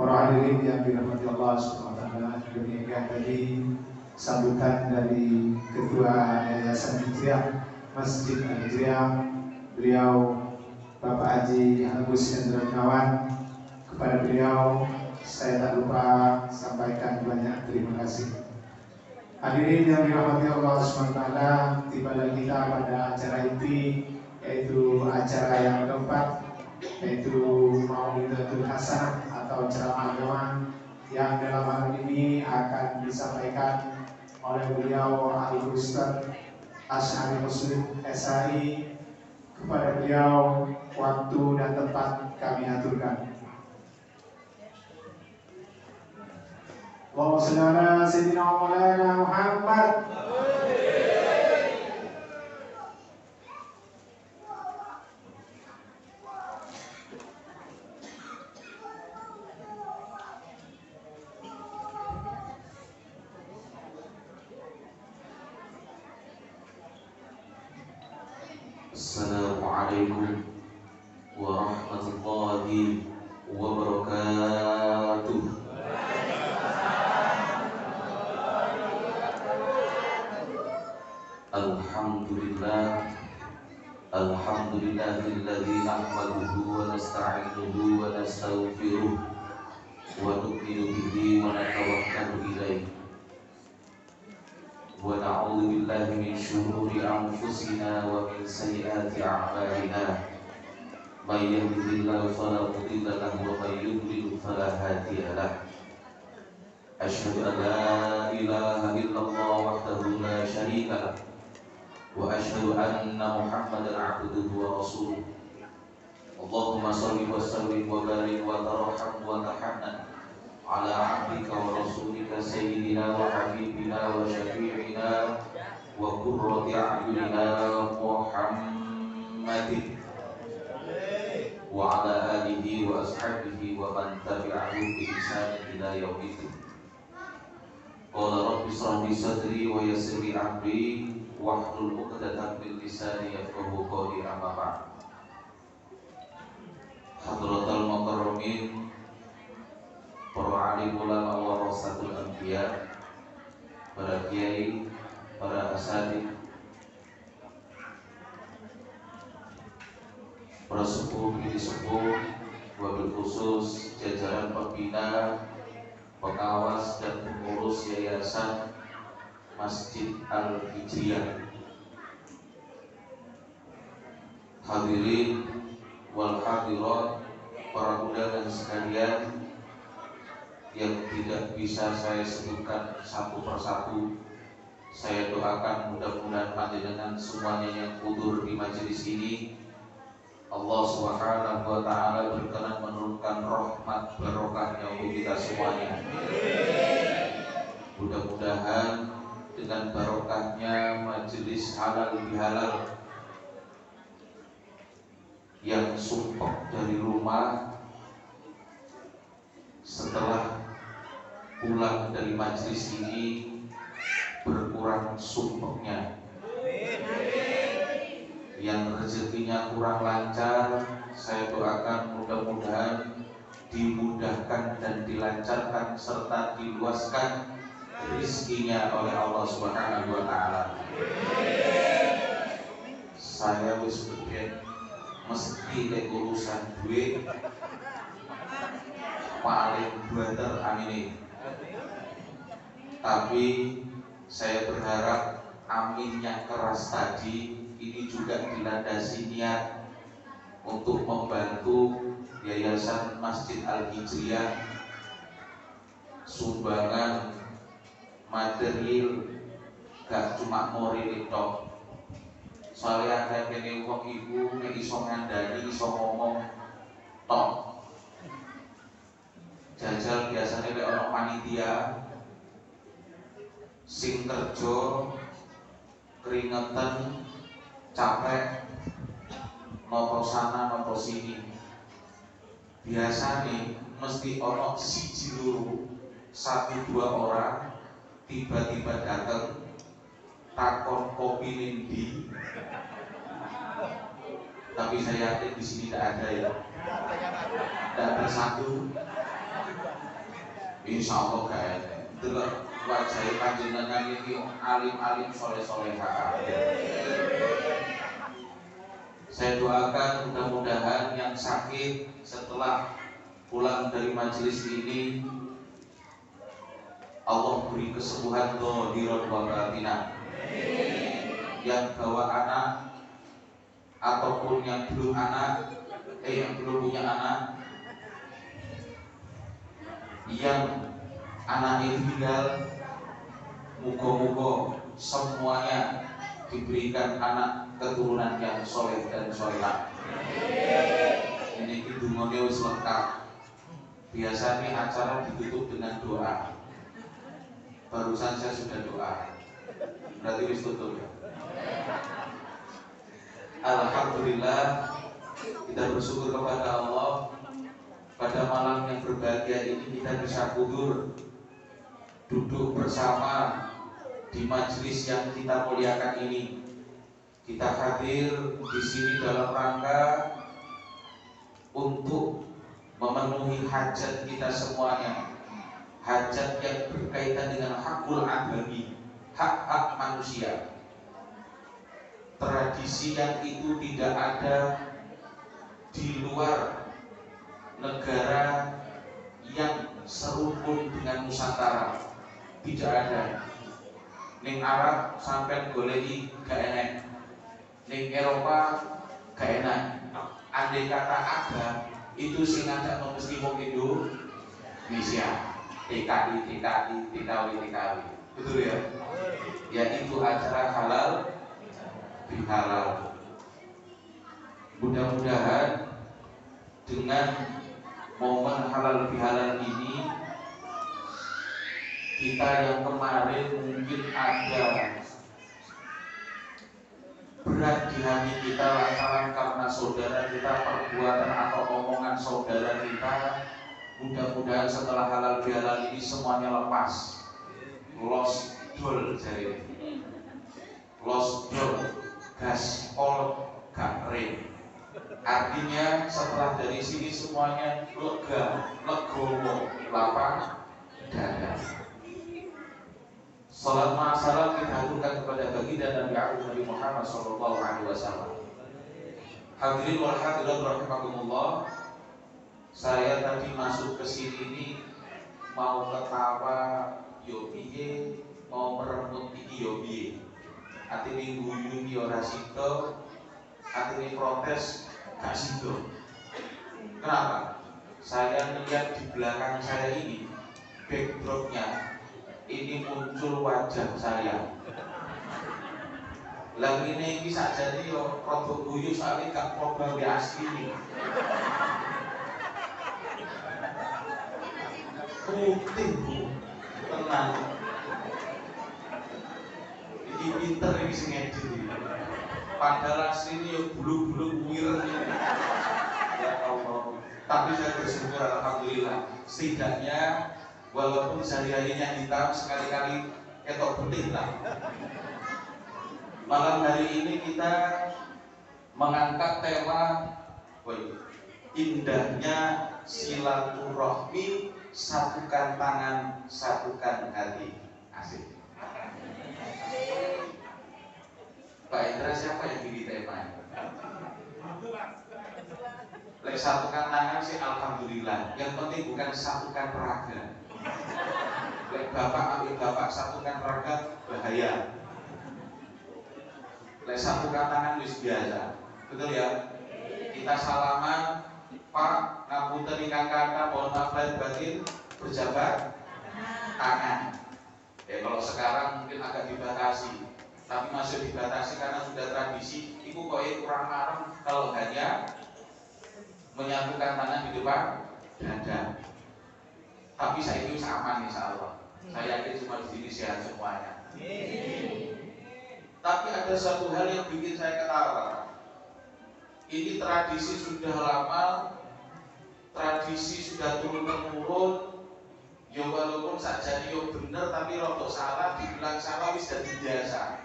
Para hadirin yang dirahmati Allah SWT, demikian tadi sambutan dari Ketua Yayasan Hijriah Masjid Al-Hijriah, beliau Bapak Haji Agus Hendra Gunawan. Kepada beliau saya tak lupa sampaikan banyak terima kasih. Hadirin yang dirahmati Allah SWT, tibalah kita pada acara inti, yaitu acara yang keempat, yaitu Maulidatul Hasanah atau ceramah agama yang dalam hal ini akan disampaikan oleh beliau Al-Ustaz Asy'ari Muslim SAI. Kepada beliau waktu dan tempat kami aturkan. Allahumma shalli ala sayyidina wa maulana Muhammad. Assalamualaikum warahmatullahi wabarakatuh. Alhamdulillahilladzi nahmaduhu wa nasta'inuhu wa nastaghfiruh wa nu'minu bihi wa natawakkalu ilaihi wa na'udzu billahi min shururi anfusina wa min sayyiati a'malina. May yahdihillahu fala mudilla lahu wa may yudlil fala hadiya lahu. Asyhadu an la ilaha illallah wahdahu la syarika lahu wa asyhadu anna Muhammadan 'abduhu wa rasuluh. Allahumma shalli wa sallim wa barik wa tarham wa tahannan ala 'abdika wa rasulika sayyidina wa habibina wa syafi'ina wa qurrati a'yunina Muhammadin wa ala alihi wa ashabihi wa man tabi'ahum bi ihsan ila yaumil. Qala rabbi shrah li sadri wa yassir li amri wahlul 'uqdatam min lisani yafqahu qawli, amma ba'd. Hadratul mukarramin, para alim ulama warasatul anbiya, para kiai, para asatidz, para sepuh, ini sepuh, wabil khusus jajaran pembina, pengawas dan pengurus Yayasan Masjid Al-Hijriah, hadirin wal hadirat, para undangan sekalian yang tidak bisa saya sebutkan satu persatu. Saya doakan mudah-mudahan panjenengan semuanya yang hadir di majelis ini, Allah Subhanahu wa taala berkenan menurunkan rahmat barokahnya untuk kita semuanya. Mudah-mudahan dengan barokahnya majelis halal bihalal yang sumpah dari rumah, setelah pulang dari majelis ini berkurang sumpahnya. Yang rezekinya kurang lancar, saya doakan mudah-mudahan dimudahkan dan dilancarkan serta diluaskan rizkinya oleh Allah Subhanahu wa taala. Saya wis berpikir mesti lek urusan duit paling banter amin. Tapi saya berharap amin yang keras tadi ini juga dilandasi niat untuk membantu Yayasan Masjid Al-Hijriah, sumbangan material gak cuma moral itu. Soalnya ada kene wong iku nek iso ngandani, iso ngomong tok. Jajal biasanya lek ono panitia sing kerja keringetan, capek, nopo sana nopo sini. Biasanya mesti ono siji loro, 1-2 orang tiba-tiba datang takon kopi nindi. Tapi saya yakin di sini tidak ada ya. Tidak ada satu. Insya Allah gak enak. Delok wajah panjenengan iki alim-alim soleh-soleha. Saya doakan mudah-mudahan yang sakit setelah pulang dari majelis ini Allah beri kesembuhan dhahiran wa batinan. Yang bawa anak ataupun yang belum punya anak, yang anaknya tinggal, muga-muga semuanya diberikan anak keturunan yang soleh dan solehah. Ini hidungannya wis lengkap. Biasanya acara ditutup dengan doa. Barusan saya sudah doa. Berarti wis tutup ya. Alhamdulillah, kita bersyukur kepada Allah. Pada malam yang berbahagia ini kita bisa duduk bersama di majelis yang kita muliakan ini. Kita hadir di sini dalam rangka untuk memenuhi hajat kita semuanya, hajat yang berkaitan dengan hakul adami, hak-hak manusia. Tradisi yang itu tidak ada di luar negara yang serukun dengan Nusantara, tidak ada. Ning Arab sampai goleki gak enak, ning Eropa gak enak. Andai kata ada, itu sing ngajak mesti wong Indonesia, TKI, TKW, betul ya? Ya itu acara halal bihalal. Mudah-mudahan dengan momen halal bihalal ini, kita yang kemarin mungkin ada berat di hati kita lantaran karena saudara kita, perbuatan atau omongan saudara kita, mudah-mudahan setelah halal bihalal ini semuanya lepas. Lost dol jadi lost dol, gaspol gak rem. Artinya setelah dari sini semuanya lega, legowo, lapang dada. Salat ma'asalam kita haturkan kepada baginda Nabi Agung Nabi Muhammad SAW. Hadirin wal hadirat rahimakumullah. Saya tadi masuk ke sini ini mau ketawa yo piye, mau meremut iki yo piye. Atine guyu yo ora sida, atine protes gak sido. Kenapa? Saya lihat di belakang saya ini, backdropnya ini muncul wajah saya. Lagi ini bisa jadi yo produk guyu soalnya gak program di asli ini. Putih bu, tenang. Ini pinter ini sing ngedit ini. Padahal aslinya yo bulu-bulu wireng ini. Ya Allah. Tapi saya bersyukur alhamdulillah. Setidaknya walaupun sehari-harinya hitam, sekali-kali ketok putih lah. Malam hari ini kita mengangkat tema indahnya silaturahmi, satukan tangan, satukan hati. Asik. Pak Indra siapa yang pilih tema? Lek satukan tangan sih alhamdulillah. Yang penting bukan satukan raga. Lek bapak ambil bapak satukan raga bahaya. Lek satukan tangan wis biasa. Betul ya? Kita salaman, Pak, ngapunten ingkang kathah, mohon maaf lahir batin, berjabat tangan. Ya kalau sekarang mungkin agak dibatasi. Tapi masih dibatasi karena sudah tradisi. Ibu kok kurang marem kalau hanya menyatukan tangan di depan dada. Tapi saya itu aman insya Allah. Saya yakin semua di sini sehat semuanya. Tapi ada satu hal yang bikin saya ketawa. Ini tradisi sudah lama, tradisi sudah turun-temurun. Ya walaupun saja yo bener tapi rodok salah, dibilang salah wis dadi biasa.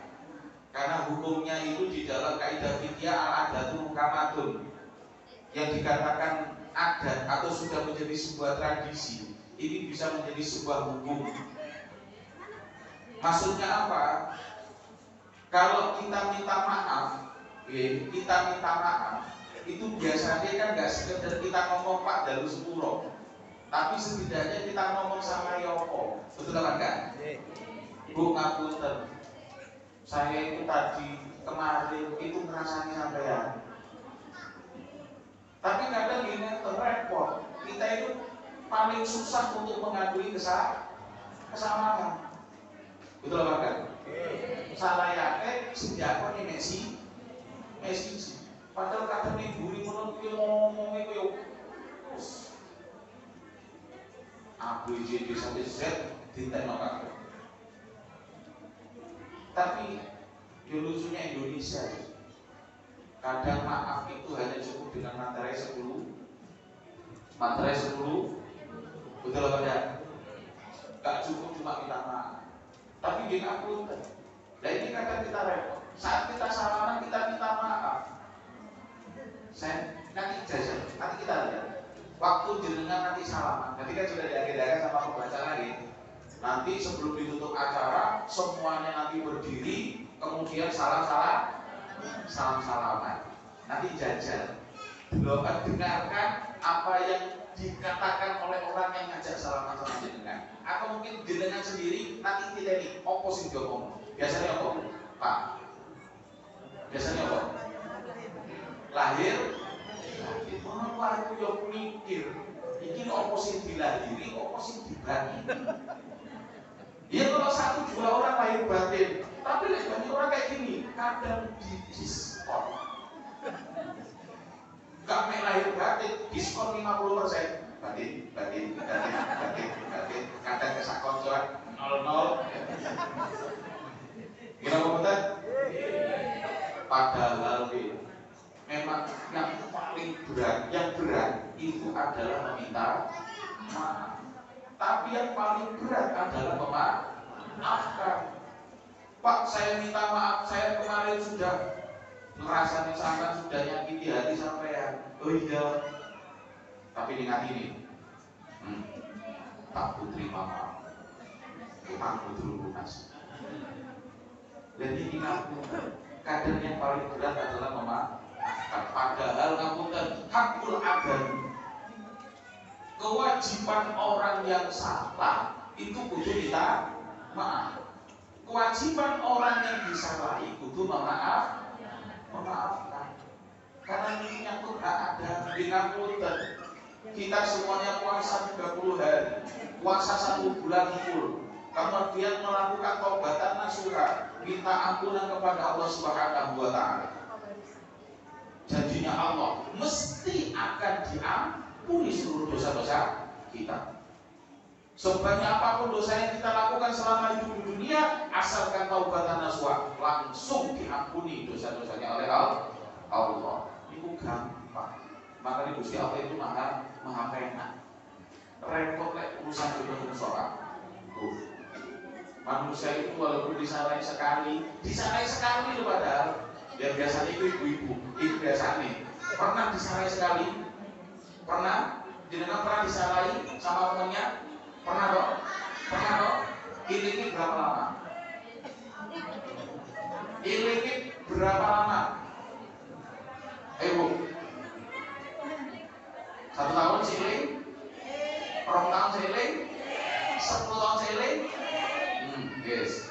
Karena hukumnya itu di dalam kaidah fikih al-adatu mukamatun. Yang dikatakan adat atau sudah menjadi sebuah tradisi, ini bisa menjadi sebuah hukum. Maksudnya apa? Kalau kita minta maaf, itu biasanya kan nggak sekedar kita ngomong Pak Dalu Sepuro, tapi setidaknya kita ngomong sama Yoko, betul apa enggak? Bu ngapunten, saya itu tadi kemarin itu ngerasanya sampean. Tapi kadang gini repot, kita itu paling susah untuk mengakui kesalahan. Betul apa enggak? Salah ya, sejak apa nih Messi? Padahal kadang nih buri menurut itu ngomongnya itu A, B, C, D sampai Z ditenokan. Tapi lucunya Indonesia, kadang maaf itu hanya cukup dengan materai 10, betul apa enggak? Gak cukup cuma minta maaf, tapi dia ngapunten. Nah ini kadang kita repot. Saat kita salaman kita minta maaf. Nanti kita lihat. Waktu jenengan nanti salaman, nanti kan sudah diagendakan sama pembaca lagi. Nanti sebelum ditutup acara, semuanya nanti berdiri, kemudian salam-salaman. Nanti jajal. Dengarkan apa yang dikatakan oleh orang yang ngajak salaman sama jenengan. Atau mungkin jenengan sendiri nanti kita ini opposite ngomong. Biasanya apa? Pak. Biasanya apa? Lahir. Ono aku yo mikir, iki opo sing dilahiri, opo sing dibani. Ya kalau 1-2 orang lahir batin, tapi banyak orang kayak gini, kadang didiskon. Gak main lahir batin, diskon 50%. Batin. Kadang kesak koncoan 00. Gila komentar? Padahal memang yang paling berat, itu adalah meminta maaf. Tapi yang paling berat adalah memaafkan. Pak, saya minta maaf, saya kemarin sudah ngerasanya sampai sudah nyakiti hati sampean. Oh iya. Tapi ingat ini, tak putri maaf, utangku dulu lunas. Dan ini ngapunten, kadang yang paling berat adalah memaafkan. Padahal ngapunten hakul adami, kewajiban orang yang salah itu kudu kita maaf. Kewajiban orang yang disalahi kudu memaafkan. Karena ini nyangkut hak ada. Ngapunten, kita semuanya puasa 30 hari, puasa 1 bulan full, kemudian melakukan taubatan nasuha, minta ampunan kepada Allah Subhanahu wa Ta'ala. Janjinya Allah mesti akan diampuni seluruh dosa-dosa kita. Sebanyak apapun dosa yang kita lakukan selama hidup di dunia, asalkan taubatan nasuha, langsung diampuni dosa-dosanya oleh Allah. Itu gampang. Makanya Gusti Allah itu maha penak. Repot urusan dunia soal. Manusia itu walaupun disalahin sekali loh padahal. Yang biasanya itu ibu-ibu, itu biasanya pernah disalahin sekali, jenengan pernah disalahin sama temannya, pernah dong. Ini berapa lama? Ini berapa lama? Bu, 1 tahun siling, 2 tahun siling, 10 tahun siling, yes.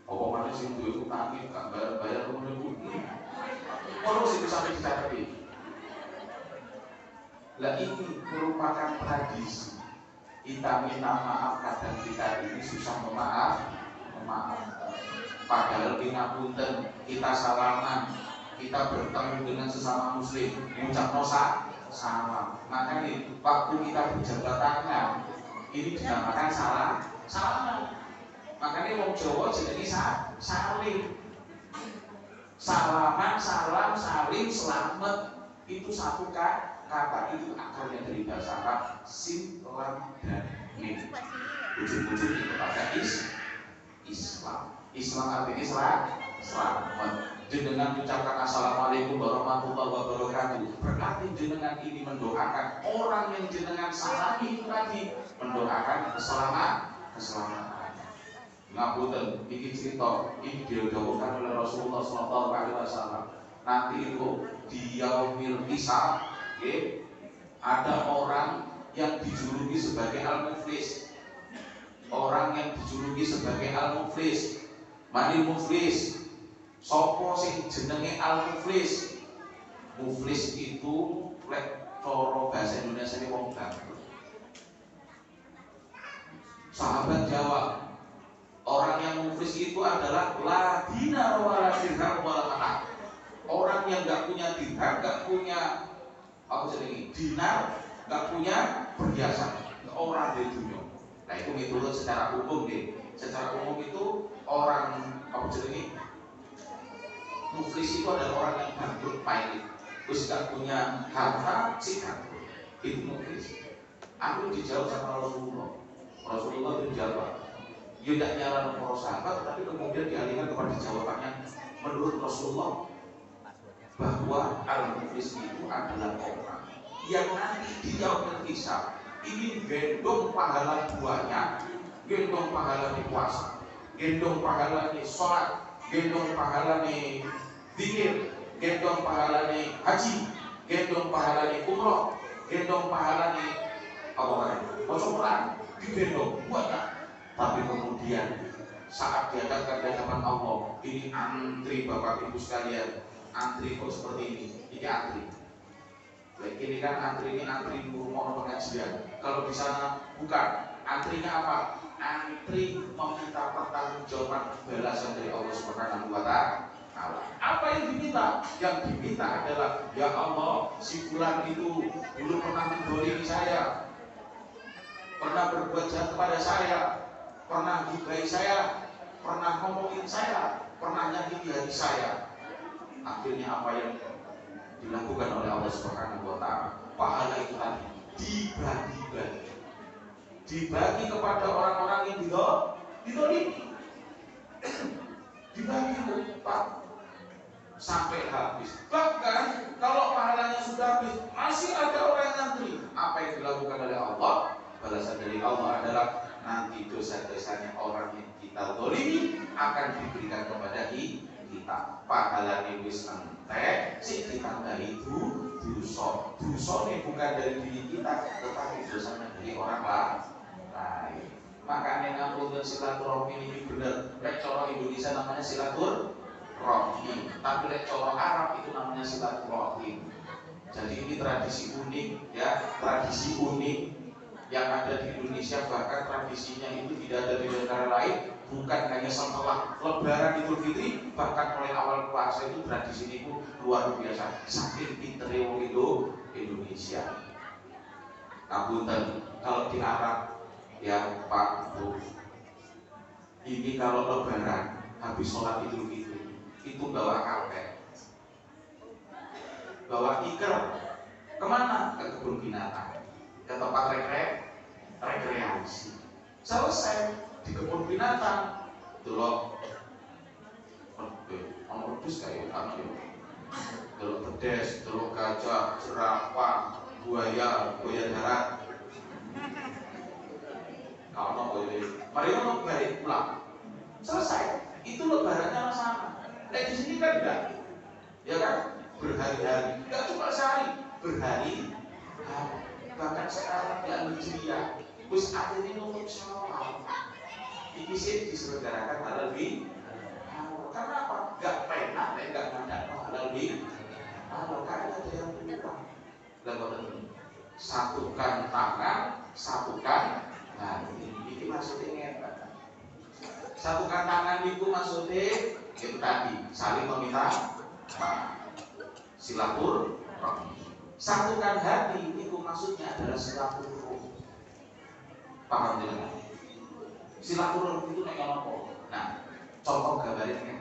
Apa mana sih itu nanti gak bayar kemudian bunyi. Terus itu sampai dicari. Lah ini merupakan tradisi. Kita minta maaf kadang kita ini susah memaaf. Padahal ngapunten, kita salaman, kita bertemu dengan sesama muslim, mengucap salam. Makanya waktu kita berjabat tangan, ini dinamakan salaman. Makanya wong Jawa jenenge salim. Salaman, salam, salim, selamat itu satu kata, itu akarnya dari bahasa Arab sin, lam, dan mim. Ujung-ujungnya kepada Islam. Islam artinya selamat. Jenengan ucapkan assalamualaikum warahmatullahi wabarakatuh, berarti jenengan ini mendoakan orang yang jenengan salami itu tadi, mendoakan keselamatan. Ngapunten, iki cerita ini didhawuhkan oleh Rasulullah SAW. Nanti itu di yaumil hisab, ada orang yang dijuluki sebagai al-muflis. Orang yang dijuluki sebagai al-muflis. Manil muflis? Sopo sing jenenge al-muflis? Muflis itu lek cara bahasa Indonesia ini wong bangkrut. Sahabat jawab, orang yang muflis itu adalah la dinar wala dirham wala mata'. Orang yang enggak punya dirham, enggak punya dinar, enggak punya perhiasan, orang di dunia. Nah itu miturut secara umum deh. Secara umum itu orang muflis itu adalah orang yang bangkrut pailit, terus gak punya harta, sih bangkrut. Itu muflis. Aku dijawab sama Rasulullah itu jawab. Dia tidak nyaran para sahabat, tapi kemudian dialihkan kepada jawabannya menurut Rasulullah bahwa al-muflis itu adalah orang yang nanti di yaumul hisab ini gendong pahala duanya, gendong pahala di puasa, gendong pahala di sholat, gendong pahala di zikir, gendong pahala di haji, gendong pahala di umroh, gendong pahala di digendong banyak. Tapi kemudian saat dihadapkan di hadapan Allah, ini antri Bapak Ibu sekalian, antri kok seperti ini antri. Baik, ini kan antri mau pengajian. Kalau di sana bukan, antrinya apa? Antri meminta pertanggungjawaban balasan dari Allah Subhanahu wa Ta'ala. Apa yang diminta? Yang diminta adalah, ya Allah, si fulan itu dulu pernah mendolimi saya, pernah berbuat jahat kepada saya, pernah gibai saya, pernah ngomongin saya, pernah nyakiti hati saya. Akhirnya apa yang dilakukan oleh Allah Subhanahu wa Ta'ala? Pahala itu tadi dibagi kepada orang-orang yang didolimi, dibagi upah sampai habis. Bahkan kalau pahalanya sudah habis, masih ada orang yang ngantri. Apa yang dilakukan oleh Allah? Balasan dari Allah adalah nanti dosa-dosanya orang yang kita dolimi akan diberikan kepada kita. Pahalanya wis entek, sing ditambah itu dosa ini bukan dari diri kita, tetapi dosanya dari orang lain. Makanya ngapunten silaturahmi ini benar. Lek cara Indonesia namanya silaturahmi, tapi lek cara Arab itu namanya silaturahim. Jadi ini tradisi unik, ya, tradisi unik yang ada di Indonesia, bahkan tradisinya itu tidak ada di negara lain. Bukan hanya setelah Lebaran Idul Fitri, bahkan mulai awal puasa itu tradisi ini luar biasa. Saking pintere wong Indonesia. Ngapunten, kalau di Arab, ya Pak Bu, ini kalau Lebaran habis sholat Idul Fitri itu bawa karpet, bawa iker, kemana? Ke kebun binatang, ke tempat rekreasi. Selesai di kebun binatang, delok wedhus kayak anak yo, delok bedes, delok gajah, jerapah, buaya darat. Kalau mereka mau balik pulang, selesai. Itu lebarannya sama. Di sini kan enggak, ya kan? Berhari-hari, enggak cuma sehari, berhari. Bahkan sekarang di Algeria, wis akhirnya nutup sholat. Iki sih diselenggarakan halal bi. Karena apa? Enggak pernah, enggak ada halal bi. Karena ada yang kurang. Lalu satukan tangan, satukan. Nah, ini maksudnya ngepet. Satukan tangan itu maksudnya itu tadi saling meminta silaturahmi. Satukan hati itu maksudnya adalah silaturahmi. Paham tidak? Silaturahmi itu nek apa? Nah, contoh gambarnya.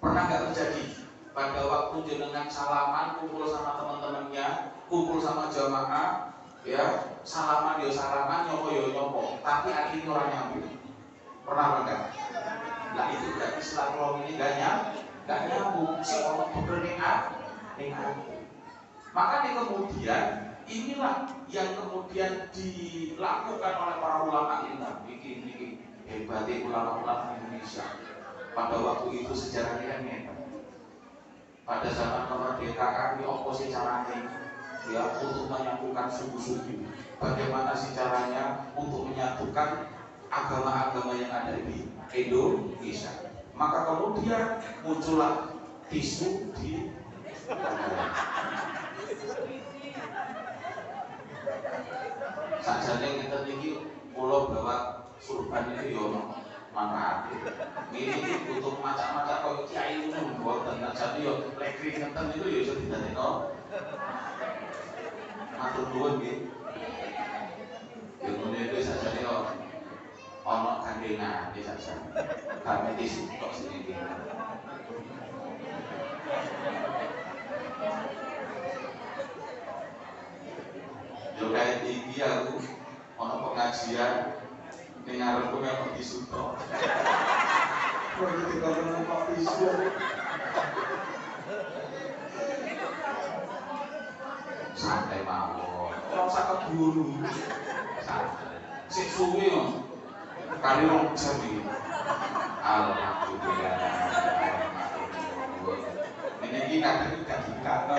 Pernah nggak terjadi pada waktu jenengan salaman, kumpul sama teman-temannya, kumpul sama jamaah, ya salaman, nyopo, tapi akhirnya orang nyambung. Pernah enggak? Nah itu berarti Islam lo ini gak nyambung si orang bener ning ati. Makanya kemudian inilah yang kemudian dilakukan oleh para ulama ini hebatnya ulama-ulama Indonesia. Pada waktu itu sejarahnya kan hebat. Pada zaman kemerdekaan ini apa sih caranya ya untuk menyatukan suku-suku? Bagaimana sih caranya untuk menyatukan agama-agama yang ada di Indonesia? Maka kemudian muncullah tisu di sajane kita niki pulau bawa surban itu yo manfaat. Ini butuh macam-macam kok kiai ngono mboten sajane yo lek ngeten itu yo iso didadekno. Matur nuwun nggih. Yo ngene iki sajane yo ana gandengan iki sajane. Kami tisu kok sini iki. Yo kayak tinggi aku ono pengajian ning ngarepku memang disuto. Kok iki kok numpak tisu. Santai mawon. Ora usah keburu. Santai. Sik suwe yo. Kali rong jam iki. Alhamdulillah. Ini iki kadang gak dikakno.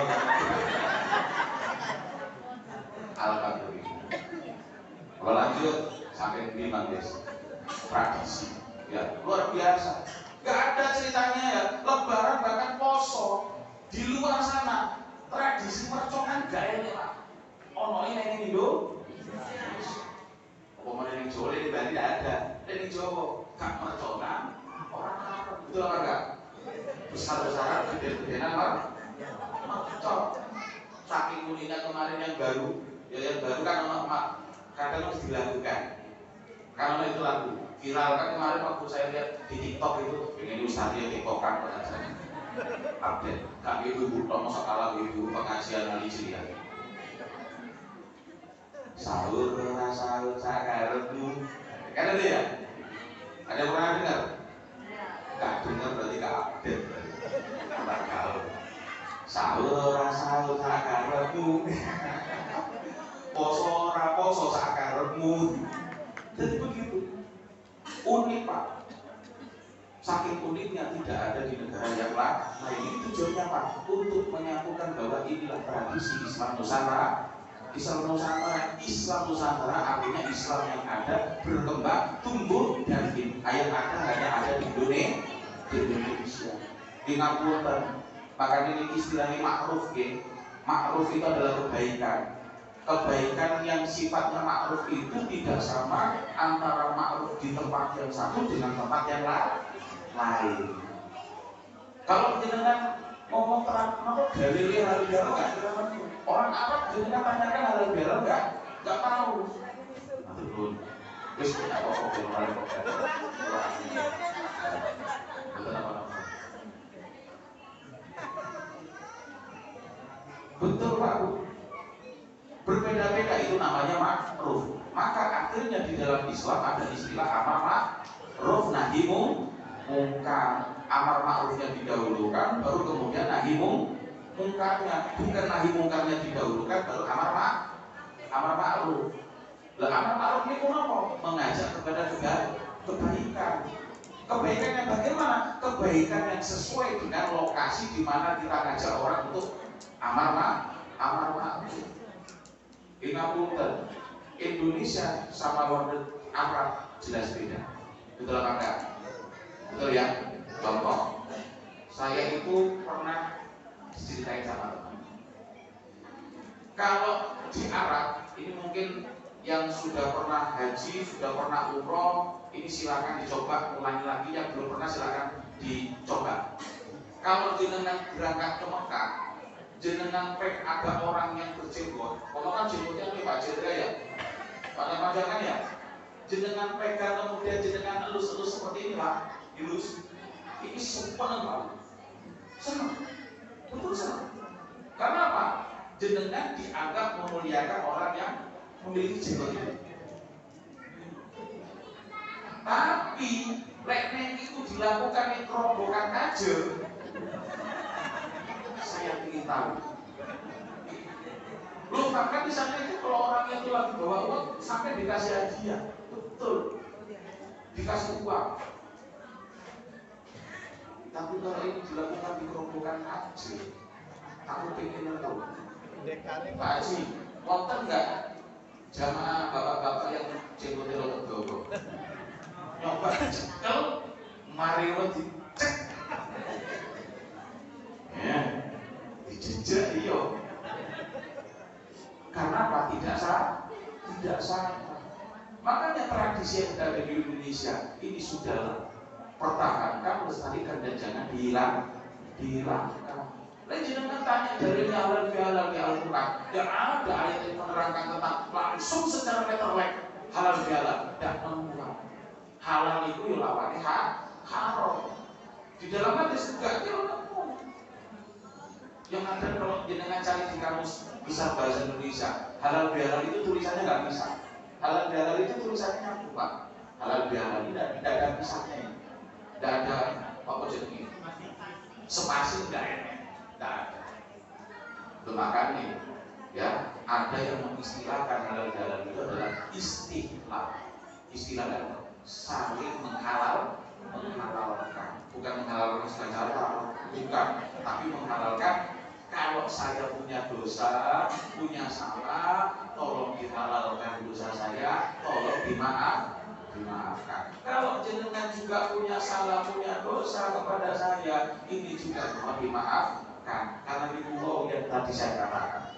Alhamdulillah. Kalau lanjut sampai di Bangladesh tradisi, ya luar biasa. Gak ada ceritanya ya. Lebaran bahkan poso di luar sana tradisi mercongan gak enak. Ono ini yang Indo. Apa mana yang Jawa di Bali tidak ada. Dan di Jawa gak mercongan orang Arab betul apa enggak? Besar-besaran gede-gedean apa? Mercon. Saking uniknya kemarin yang baru. Ya yang baru kan kadang harus dilakukan. Karena itu lagu viral kan kemarin waktu saya lihat di TikTok itu pengen ustadznya TikTokan pengajian update. Kami ibu tomo sekala ibu pengajian kali ceria. Sahur sahur sakarepmu. Kan ada ya? Ada yang pernah dengar? Gak dengar berarti gak update. Gak tahu. Sahur sahur sakarepmu. Poso ora poso sakarepmu. Jadi begitu. Unik Pak. Saking uniknya tidak ada di negara yang lain. Nah ini tujuannya Pak untuk menyatukan bahwa inilah tradisi Islam Nusantara. Islam Nusantara, Islam Nusantara artinya Islam yang ada berkembang, tumbuh dan yang ada di Indonesia. Di ngapunten. Makanya ini istilahnya ma'ruf ya. Ma'ruf itu adalah kebaikan. Kebaikan yang sifatnya ma'ruf itu tidak sama antara ma'ruf di tempat yang satu dengan tempat yang lain. Kalau jenengan ngomong terang, maka dalilnya halal bihalal nggak? Orang Arab jenengan tanyakan halal bihalal nggak tahu. Betul. Terus apa kok betul Pak Bu. Berbeda-beda itu namanya ma'ruf. Maka akhirnya di dalam Islam ada istilah amar ma'ruf nahi mungkar. Amar ma'rufnya didahulukan, baru kemudian nahi mungkarnya. Bukan nahi mungkarnya didahulukan, baru amar ma'ruf. Lah amar ma'ruf ini apa? Mengajak kepada kebaikan. Kebaikan yang bagaimana? Kebaikan yang sesuai dengan lokasi di mana kita ngajak orang untuk amar ma'ruf. Ingapunten, Indonesia sama orang Arab jelas beda. Betul apa enggak? Betul ya? Contoh, saya itu pernah diceritain sama teman. Kalau di Arab, ini mungkin yang sudah pernah haji, sudah pernah umroh, ini silakan dicoba, ulangi lagi. Yang belum pernah silakan dicoba. Kalau jenengan berangkat ke Mekah, jenengan pek ada orang yang berjenggot, kalau kan jenggotnya ini Pak Jenderal ya, panjang-panjangan ya, jenengan pegang kemudian jenengan elus-elus seperti ini Pak, elus, ini seneng Pak, seneng, betul seneng. Karena apa? Jenengan dianggap memuliakan orang yang memiliki jenggot itu. Tapi leknek itu di dilakukan di kerobokan aja, saya ingin tahu. Loh, bahkan di sana itu kalau orang itu lagi bawa uang sampai dikasih hadiah, betul, dikasih uang. Tapi kalau ini dilakukan di kerobokan aja, aku pengen tahu. Pak Haji, wonten nggak jamaah bapak-bapak yang jenggotnya rotok dogo? Nyoba kalau Mario dicek, ya, dijejak iyo. Karena apa? Tidak sah. Makanya tradisi yang ada di Indonesia ini sudah pertahankan, lestarikan dan jangan dihilangkan. Lain jenengan tanya dari halal bihalal di Al-Quran, tidak ada ayat yang menerangkan tentang langsung secara letterlek halal bihalal, tidak menemukan. Halal itu ya lawannya haram. Di dalam hadis juga dia nemu. Yang ada kalau jenengan cari di kamus besar bahasa Indonesia, halal bihalal itu tulisannya nggak bisa. Halal bihalal itu tulisannya nyambung, Pak. Halal bihalal ini tidak ada pisahnya, tidak ada apa jenis spasi, tidak ada. Makanya ya ada yang mengistilahkan halal bihalal itu adalah istilah dan saling menghalalkan, bukan menghalalkan segala cara, bukan, tapi menghalalkan. Kalau saya punya dosa, punya salah, tolong dihalalkan dosa saya, tolong dimaafkan. Kalau jenengan juga punya salah, punya dosa kepada saya, ini juga mohon dimaafkan. Karena itu yang tadi saya katakan,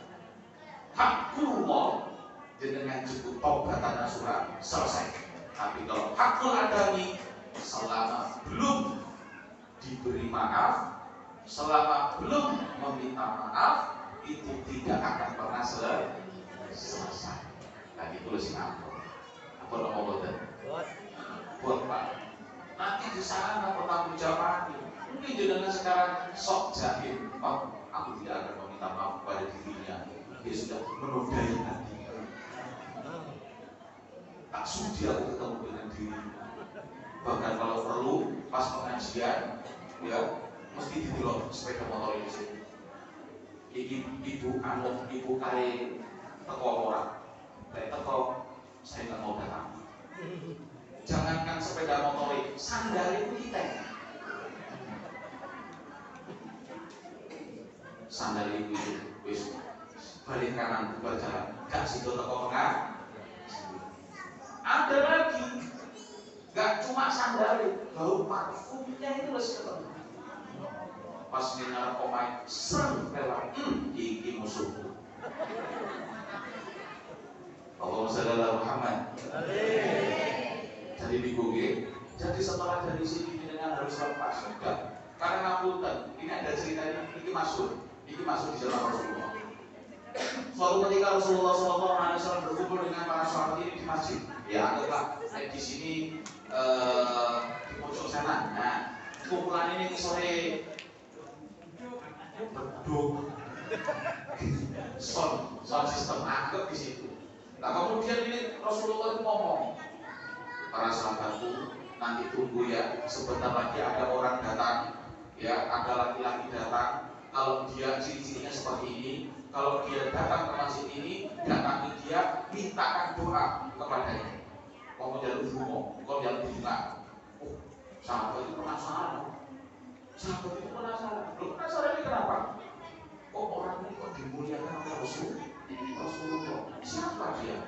hakulullah jenengan cukup taubatan nasuha selesai. Tapi kalau hakul adami, selama belum diberi maaf, selama belum meminta maaf, itu tidak akan pernah selesai. Nah itu sih apa nama buat Pak. Nanti di sana bertanggung jawab. Mungkin jenengan sekarang sok jahil, aku tidak akan meminta maaf pada dirinya. Dia sudah menodai hati. Tak sudi aku ketemu dengan diri. Bahkan kalau perlu pas pengajian, ya mesti didelok sepeda motor ini sih. Ibu kare teko orang, kayak teko saya nggak mau datang. Jangankan sepeda motor, sandal itu kita. Sandal itu wis balik kanan bubar jalan, gak situ teko tengah. Ada lagi, gak cuma sandal, bau parfumnya itu harus ketemu. Pas minyak komai serem lewat, iki musuhku. Allahumma shalli ala Muhammad. Jadi digugit. Jadi setelah dari sini dengan harus lepas sudah. Karena ngapunten, ini ada ceritanya, ini masuk di zaman Rasulullah. Suatu ketika Rasulullah SAW berkumpul dengan para sahabat ini di masjid. Ya anggaplah di sini di pojok sana. Nah, kumpulan ini sore beduk, sound system anggap di situ. Nah kemudian ini Rasulullah itu ngomong, para sahabatku nanti tunggu ya, sebentar lagi ada orang datang, ya ada laki-laki datang. Kalau dia ciri-cirinya seperti ini, kalau dia datang ke masjid ini, datangi dia, mintakan doa kepadanya. Kau menjalur rumah, kau menjalur bunga. Oh, sahabat itu penasaran. Loh, penasaran ini kenapa? Oh, orang ini kok dimuliakan oleh Rasulullah. Siapa dia?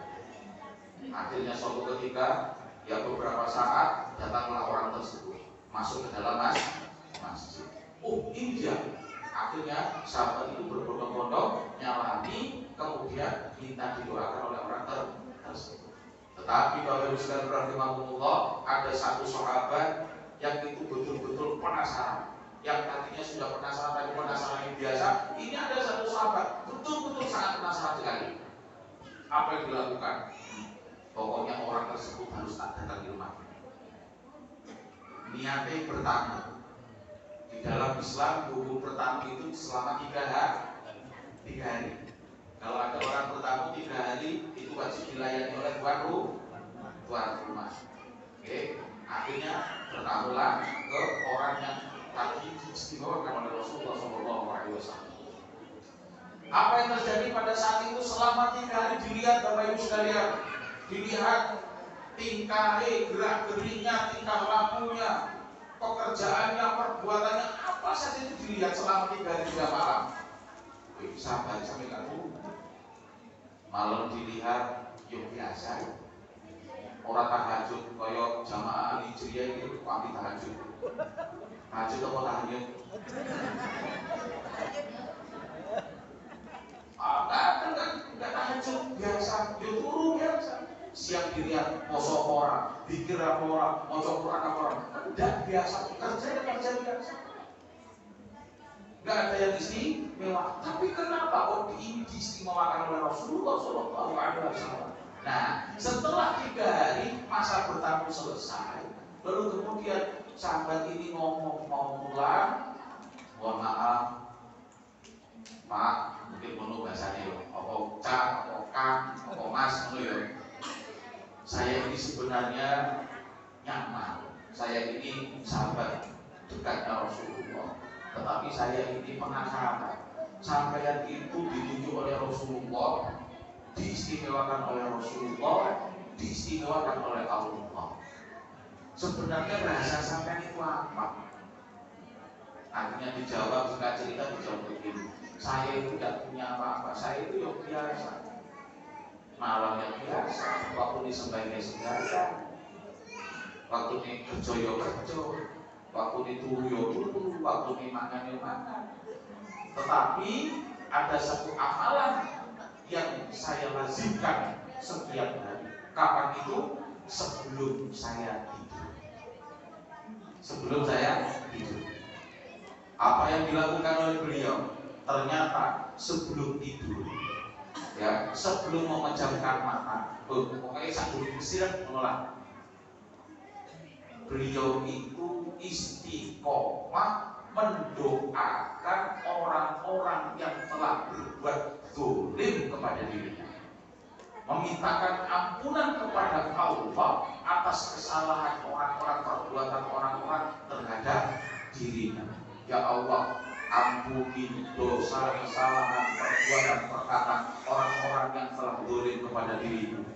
Akhirnya suatu ketika, ya beberapa saat datanglah orang tersebut masuk ke dalam masjid. Oh, ini dia. Akhirnya sahabat itu berbondong-bondong nyalani, kemudian minta didoakan oleh orang tersebut. Tetapi Bapak Ibu sekalian rahimahumullah, ada satu sahabat yang itu betul-betul penasaran. Yang tadinya sudah penasaran, tapi penasaran yang biasa. Ini ada satu sahabat betul-betul sangat penasaran sekali. Apa yang dilakukan? Pokoknya orang tersebut harus datang di rumah. Niatnya bertamu. Di dalam Islam hukum bertamu itu selama 3 hari. Kalau ada orang bertamu 3 hari, itu wajib dilayani oleh tuan rumah. Oke. Akhirnya bertaruhlah ke orang yang tadi diistimewakan oleh Rasulullah SAW. Apa yang terjadi pada saat itu selama 3 hari dilihat Bapak Ibu sekalian, dilihat tingkah gerak geriknya, tingkah lakunya, pekerjaannya, perbuatannya, apa saja itu dilihat selama 3 hari 3 malam. Sahabat sampai nggak tahu. Malam dilihat, yuk biasa. Orang tahajud, koyok jamaah Hijriah itu pagi tahajud. Tahajud apa tahajud? Enggak tahajud biasa, yuk turu biasa. Siang dilihat, poso orang, pikir orang, moco Quran orang, enggak biasa, kerja biasa. Enggak ada yang istimewa. Tapi kenapa kok ini diistimewakan oleh Rasulullah SAW? Nah, setelah 3 hari masa bertamu selesai, lalu kemudian sahabat ini ngomong mau pulang, mohon maaf, Pak, mungkin penuh bahasanya, apa Cak, apa Kang, apa Mas, saya ini sebenarnya nyaman, saya ini sahabat dekatnya Rasulullah, tetapi saya ini penasaran, sampeyan itu ditunjuk oleh Rasulullah, diistimewakan oleh Rasulullah, diistimewakan oleh Allah. Sebenarnya bahasa sampean itu apa? Akhirnya dijawab, singkat cerita dijawab begini, saya itu tidak punya apa-apa, saya itu yang biasa, malam yang biasa, waktu ini sembahyang, waktu ini kerja ya kerja, waktu ini turu ya turu, waktu ini makan ya makan. Tetapi ada satu amalan yang saya lazimkan setiap hari. Kapan itu? Sebelum saya tidur. Sebelum saya tidur. Apa yang dilakukan oleh beliau? Ternyata sebelum tidur, ya, sebelum memejamkan mata, pokoknya sebelum istirahat menolak. Beliau itu istiqomah mendoakan orang-orang yang telah berbuat zalim kepada dirinya, memintakan ampunan kepada Allah atas kesalahan orang-orang, perbuatan orang-orang terhadap dirinya. Ya Allah, ampuni dosa, kesalahan, perbuatan, perkataan orang-orang yang telah zalim kepada dirimu.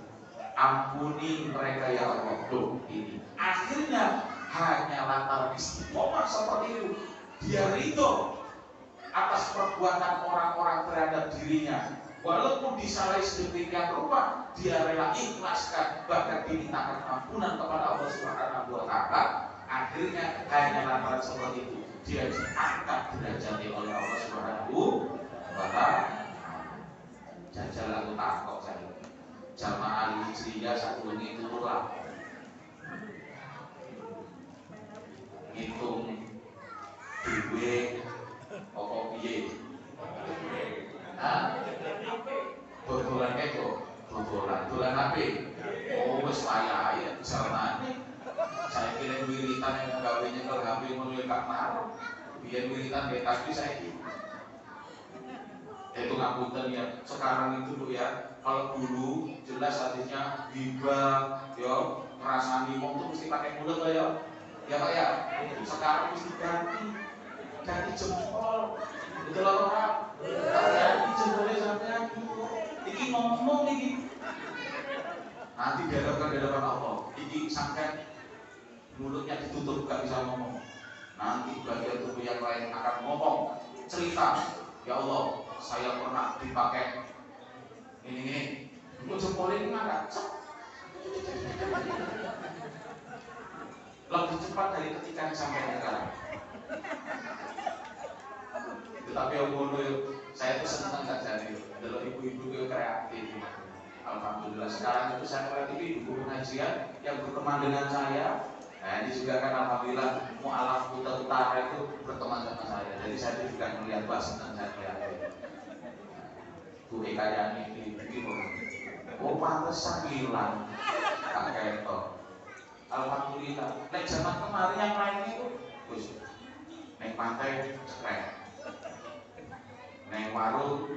Ampuni mereka ya Allah. Tuh ini akhirnya hanya lantaran istiqomah seperti itu, dia ridho atas perbuatan orang-orang terhadap dirinya, walaupun disalahi sedemikian rupa, dia rela ikhlaskan, bahkan dimintakan ampunan kepada Allah Subhanahu wa Ta'ala. Akhirnya hanya lantaran seperti itu, dia diangkat derajatnya oleh Allah Subhanahu wa Ta'ala. Jajal aku takut saya, jamaah Hijriah satu ini turunlah, ngitung duwe apa piye? Hah? Dodolan itu, dodolan HP. Oh wis wayahe jarane. Saya kira wiritan yang gawe nyekel HP ngono ya gak marah. Biyen wiritan nggih tapi saiki. Itu ngapunten ya. Sekarang itu Bu ya, kalau dulu jelas hadisnya hibah, yo ngrasani wong tuh mesti pakai mulut to ya. Ya Pak ya. Sekarang mesti ganti jempol. Betul apa? Ganti jempolnya sampean. Iki ngomong iki. Nanti dihadapkan di hadapan Allah. Iki sampean mulutnya ditutup gak bisa ngomong. Nanti bagian tubuh yang lain akan ngomong, cerita. Ya Allah, saya pernah dipakai ini. Untuk jempolnya ini ngangkat. Lebih cepat dari ketika sampai sekarang. Tetapi saya tuh senang saja nih, kalau ibu-ibu itu kreatif. Alhamdulillah sekarang itu saya kreatif ibu pengajian yang berteman dengan saya. Nah ini juga kan alhamdulillah mu'alaf utara itu berteman sama saya. Jadi saya juga melihat bahasa dan saya kreatif. Bu Hekayani ini oh pantesan hilang pakai itu. Alhamdulillah. Nek zaman kemarin yang lainnya itu, bos, nek pantai cekrek, nek warung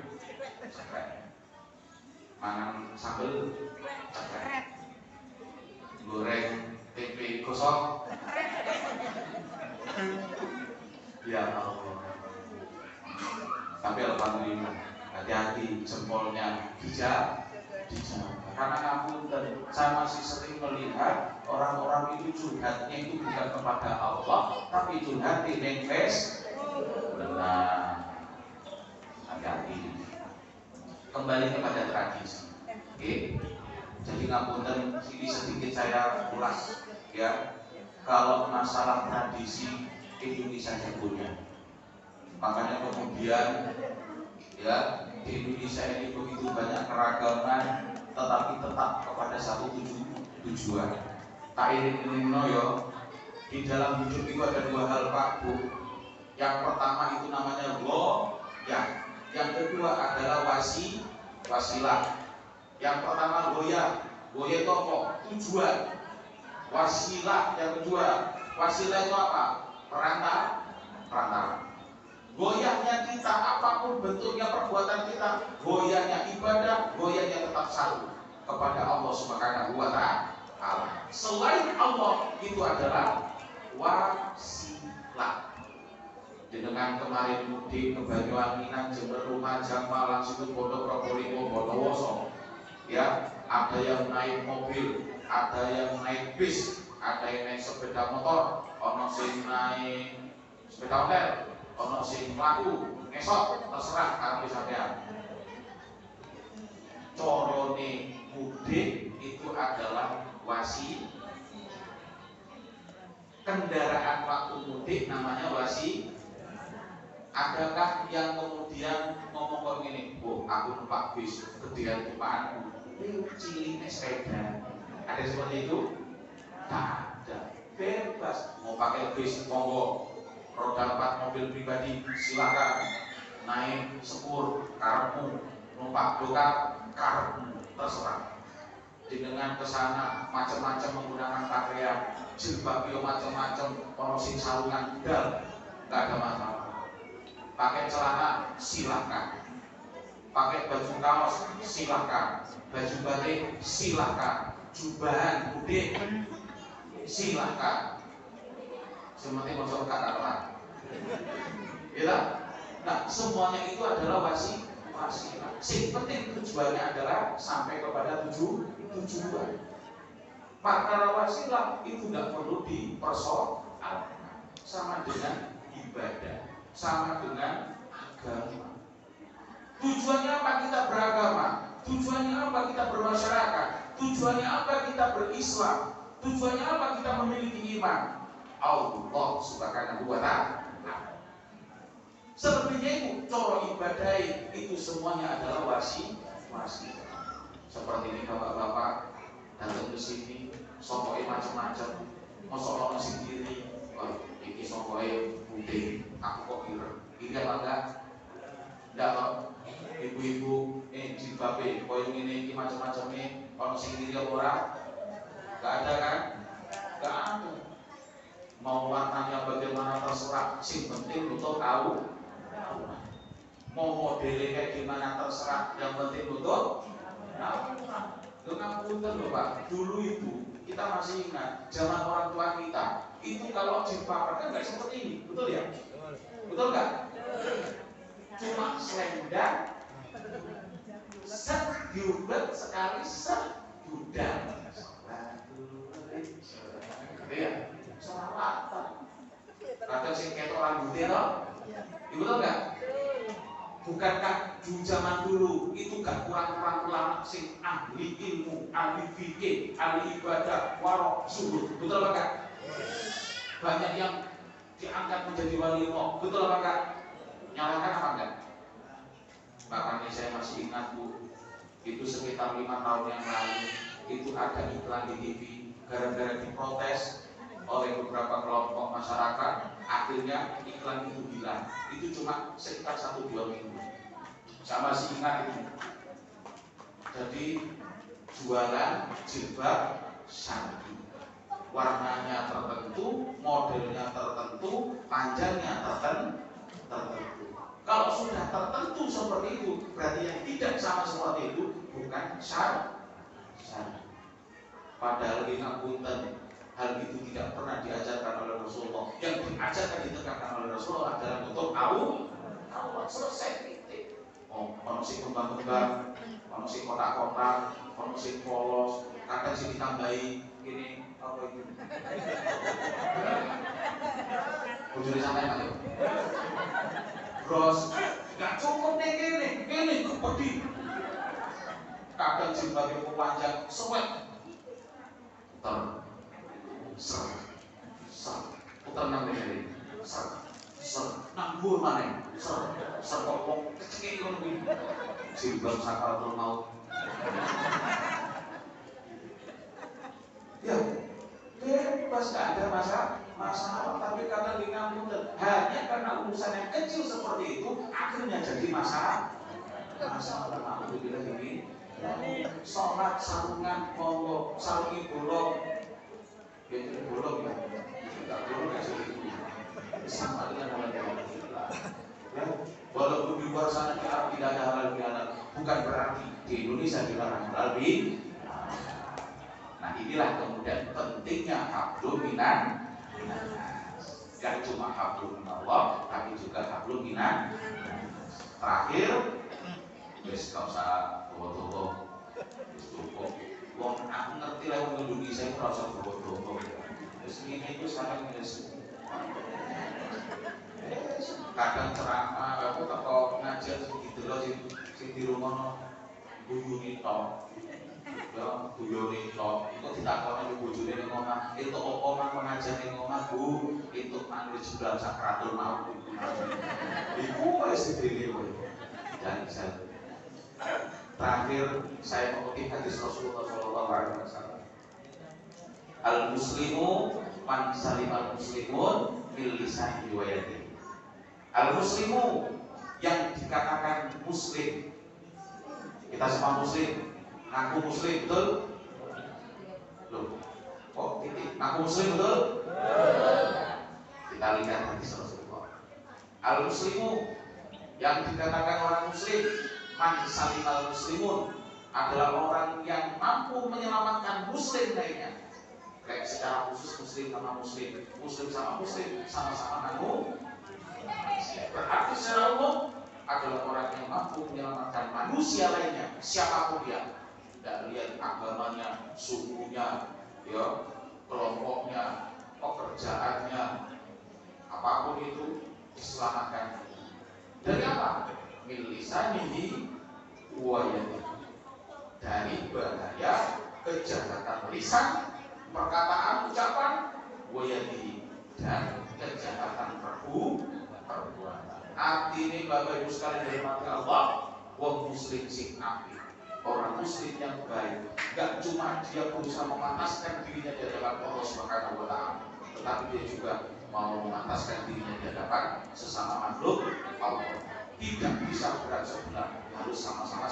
cekrek, mangan sambel cekrek, goreng tempe gosok. Ya Allah. Tapi alhamdulillah, hati-hati jempolnya dijaga. Karena ngapunten, saya masih sering melihat orang-orang itu curhatnya itu bukan kepada Allah, tapi curhat di Facebook. Benar. Hati-hati. Kembali kepada tradisi. Oke. Jadi ngapunten, ini sedikit saya ulas ya. Kalau masalah tradisi Indonesia punya. Makanya kemudian ya di Indonesia ini begitu banyak keragaman, tetapi tetap kepada satu tujuan. Tak iring yo. Di dalam hidup itu ada dua hal Pak Bu. Yang pertama itu namanya ya. Yang kedua adalah wasilah. Yang pertama goya itu apa? Tujuan. Wasilah yang kedua. Wasilah itu apa? Perantara. Goyahnya kita, apapun bentuknya perbuatan kita, goyahnya ibadah, goyahnya tetap satu kepada Allah Subhanahu wa Ta'ala. Selain Allah itu adalah wasilah. Dengan kemarin mudik ke Banyuwangi, Jember, Lumajang, Malang, Situ Bondo, Probolinggo, Bondowoso. Ya, ada yang naik mobil, ada yang naik bis, ada yang naik sepeda motor, ono sing naik sepeda ontel, ono sing mlaku, ngesot, terserah karo sampean. Corone mudik itu adalah kendaraan waktu mudik namanya Adakah yang kemudian ngomong kok gini, oh aku numpak bis, kegedean tumpahanku, cilik sepeda. Ada seperti itu? Tak ada. Bebas mau pakai bis, monggo. Roda 4 mobil pribadi silakan. Naik sepur, karepmu. Numpak dokar, karepmu. Terserah. Dengan kesana macam-macam menggunakan pakaian, jilbab yo macam-macam, ono sing sarungan budal, nggak ada masalah. Pakai celana silakan, pakai baju kaos silakan, baju batik silakan, jubahan mudik silakan. Seperti masuk kata-kata, ya. Nah, semuanya itu adalah wasilah. Sing penting tujuannya adalah sampai kepada tujuan. Perkara wasilah itu tidak perlu dipersoalkan, sama dengan ibadah, sama dengan agama. Tujuannya apa kita beragama? Tujuannya apa kita bermasyarakat? Tujuannya apa kita berislam? Tujuannya apa kita memiliki iman? Allah Subhanahu wa Ta'ala. Selebihnya itu coro ibadah itu semuanya adalah wasilah. Seperti ini bapak-bapak datang ke sini, sokoi macam-macam, mosok ono sendiri, ini sokoi putih, aku kok kira apa enggak? Enggak kok, ibu-ibu, jilbabe, koyo ini macam-macam ini, ono sendiri orang, enggak ada kan? Enggak ada. Mau warnanya bagaimana terserah, sing penting untuk tahu. Mau modelnya kayak gimana terserah, yang penting untuk dengan punten loh Pak, dulu itu kita masih ingat zaman orang tua kita itu kalau jilbab kan nggak seperti ini, betul ya? Betul nggak? Cuma selendang, set diubet sekali set gudang, ya, selawatan. Kadang sih kayak orang gede loh, betul nggak? Bukankah di zaman dulu itu gak kurang-kurang ulama sing ahli ilmu, ahli fikih, ahli ibadah, warok, subuh, betul apa enggak? Banyak yang diangkat menjadi wali Allah, betul apa enggak? Nyalakan apa enggak? Makanya saya masih ingat Bu, itu sekitar 5 tahun yang lalu itu ada iklan di TV, gara-gara diprotes oleh beberapa kelompok masyarakat, akhirnya iklan itu hilang. Itu cuma sekitar 1-2 minggu. Saya masih ingat itu. Jadi jualan jilbab syar'i, warnanya tertentu, modelnya tertentu, panjangnya tertentu. Kalau sudah tertentu seperti itu, berarti yang tidak sama seperti itu bukan syar'i. Padahal ini punten. hal itu tidak pernah diajarkan oleh Rasulullah. Yang diajarkan ditekankan oleh Rasulullah adalah untuk Allah. Selesai titik. Ono sing kembang-kembang, ono sing kotak-kotak, ono sing polos, kadang sing ditambahi ini apa itu? Bojone sampean Pak. Bros, gak cukup nih gini kepedi. Kadang jilbabnya panjang, sewet. Putar nang ngene. Nambur maneh. Kok kecil ngono kuwi. Jilbab sakaratul maut. Ya, bebas gak ada masalah, tapi karena lingamun hanya karena urusan yang kecil seperti itu akhirnya jadi masalah. Alhamdulillah ini sholat sarungan monggo sarungi bolong ya bolong ya tidak bolong ya sama dengan alhamdulillah ya walaupun di luar sana di Arab tidak ada halal bihalal bukan berarti di Indonesia dilarang halal bihalal. Nah inilah kemudian pentingnya hablum minan gak cuma hablum minallah tapi juga hablum minan. Terakhir wis gak usah bawa-bawa wis cukup wong aku ngerti lah wong Indonesia itu ora usah bawa-bawa wis ngene iku sampe wis kadang ceramah apa teko ngajar sing didelok sing dirungono guyune tok ya guyune tok iku ditakoni bojone ning omah itu omah pengajar ning omah Bu itu manut jebul sakratul maut iku wis dipilih kowe dan saya terakhir saya mengutip hadis Rasulullah SAW. Al-muslimu man salim al-muslimun bil lisani wa yadihi. Al-muslimu yang dikatakan muslim. Kita semua muslim. Ngaku muslim betul? Loh, kok titik? Ngaku muslim betul? Kita lihat hadis Rasulullah. Al-muslimu yang dikatakan orang muslim man salimal muslimun adalah orang yang mampu menyelamatkan muslim lainnya. Baik secara khusus muslim sama muslim, muslim sama muslim sama-sama ngaku. Berarti secara umum adalah orang yang mampu menyelamatkan manusia lainnya, siapapun dia. Tidak lihat agamanya, sukunya, ya, kelompoknya, pekerjaannya, apapun itu diselamatkan. Dari apa? Milisanihi wayani, dari bahaya kejahatan lisan, perkataan, ucapan, wayani, dan kejahatan perbuatan. Artinya Bapak Ibu sekalian dari mata Allah, wong muslim sing apik, orang muslim yang baik, gak cuma dia berusaha memantaskan dirinya di hadapan Allah Subhanahu wa Ta'ala, tetapi dia juga mau memantaskan dirinya di hadapan sesama makhluk Allah. Tidak bisa berat sebelah, harus sama-sama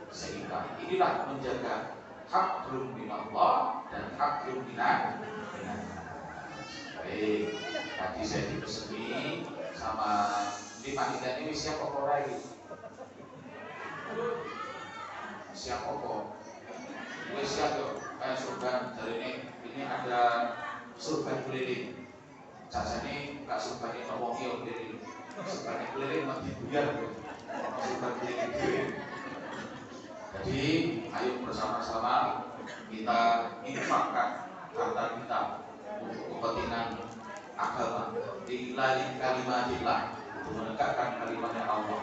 seimbang. Inilah menjaga hablum minallah dan hablum minan. Baik, tadi saya dipeseni sama di panitia ini siapa orang? Siapa kok? Gue siapa? Surban dari ini ada surban keliling. Caca ini gak surban ini ngomong keliling. Surban keliling mati buyar, surban keliling. Jadi ayo bersama-sama kita infakkan harta kita untuk kepentingan agama, ilahi kalimatillah, untuk menegakkan kalimatnya Allah.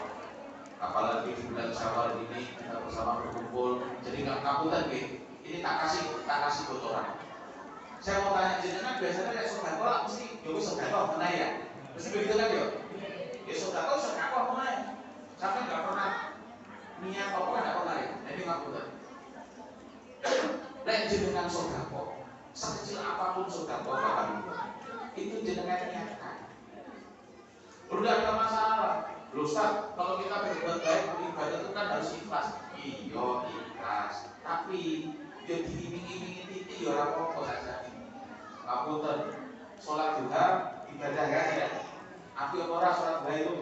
Apalagi di bulan Syawal ini kita bersama berkumpul, jadi nggak kabutan ini tak kasih bocoran. Saya mau tanya jenengan biasanya kayak sodako lah mesti, yo sodako mana ya? Mesti begitu kan yo? Ya sodako mana? Sampai nggak pernah niat apa nggak pernah ya? Ini kabutan. Lain jenengan sodako, sekecil apapun sodako Bapak itu jenengan niatkan. Udah ada masalah. Loh Ustaz, kalau kita berbuat baik beribadah itu kan harus ikhlas. Iya ikhlas, tapi ya diiming-imingi titik ya ora apa-apa saja. Ngapunten, sholat duha ibadah ya. Aku ora sholat duha itu.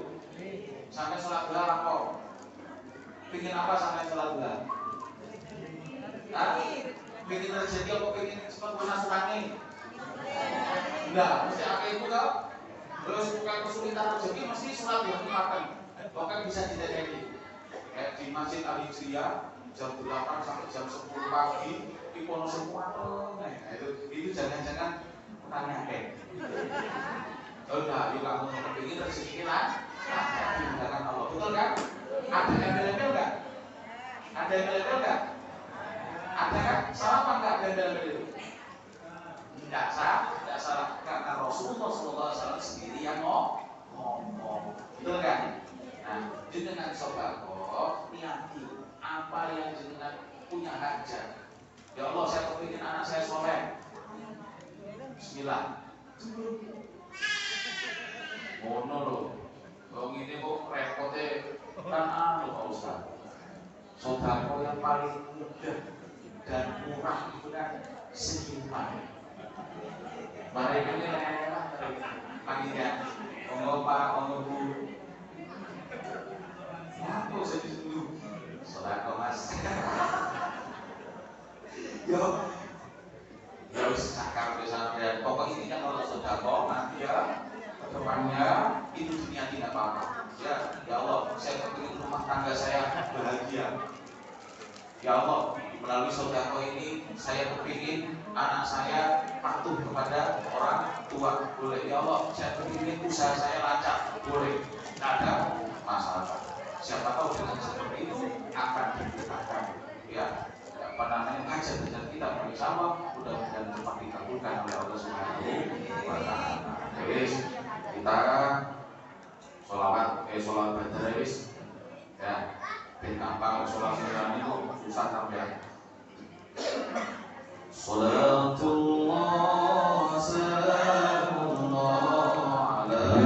Sampai sholat duha apa? Pingin apa sampai sholat duha? Pingin rezeki apa pingin cepat lunas utangnya? Enggak, mesti akeh itu tau. Terus bukan kesulitan rezeki mesti sholat yang dimakan. Bahkan bisa didekati. Kayak di Masjid Al-Hijriyah jam 8 sampai jam 10 pagi di pono semua tuh. Nah, itu jangan-jangan tanya oh enggak, yuk kamu mau kepingin rezeki lah. Nah, dimudahan Allah. Betul kan? Ada embel-embel enggak? Ada embel-embel enggak? Ada kan? Salah apa enggak ada embel-embel itu? Enggak salah karena Rasulullah SAW sendiri yang ngomong. Betul kan? Nah, dengan sodako niati apa yang jenengan punya hajat. Ya Allah, saya kepingin anak saya soleh. Bismillah. Ngono loh. Wong ini kok repotnya kan Pak Ustaz. Sodako yang paling mudah dan murah itu kan senyuman. Mereka ini lah panitia. Ongo Pak, ongo Bu. Apa usah disuruh? Sodako Mas. Yo. Ya wis cakap sampean. Pokok intinya kalau sodako nanti ya kedepannya itu dunia tidak apa-apa. Ya Allah, saya kepingin rumah tangga saya bahagia. Ya Allah, melalui sodako ini saya kepingin anak saya patuh kepada orang tua. Boleh. Ya Allah, saya kepingin usaha saya lancar. Boleh. Tidak ada masalah. Siapa tahu dengan seperti itu akan dibukakan. Ya. Apa namanya hajat-hajat kita bersama mudah-mudahan cepat dikabulkan oleh Allah Subhanahu wa taala. Guys, kita sholat berteris ya. Ben gampang sholat sunat itu susah sampean. Salatullah salamullah ala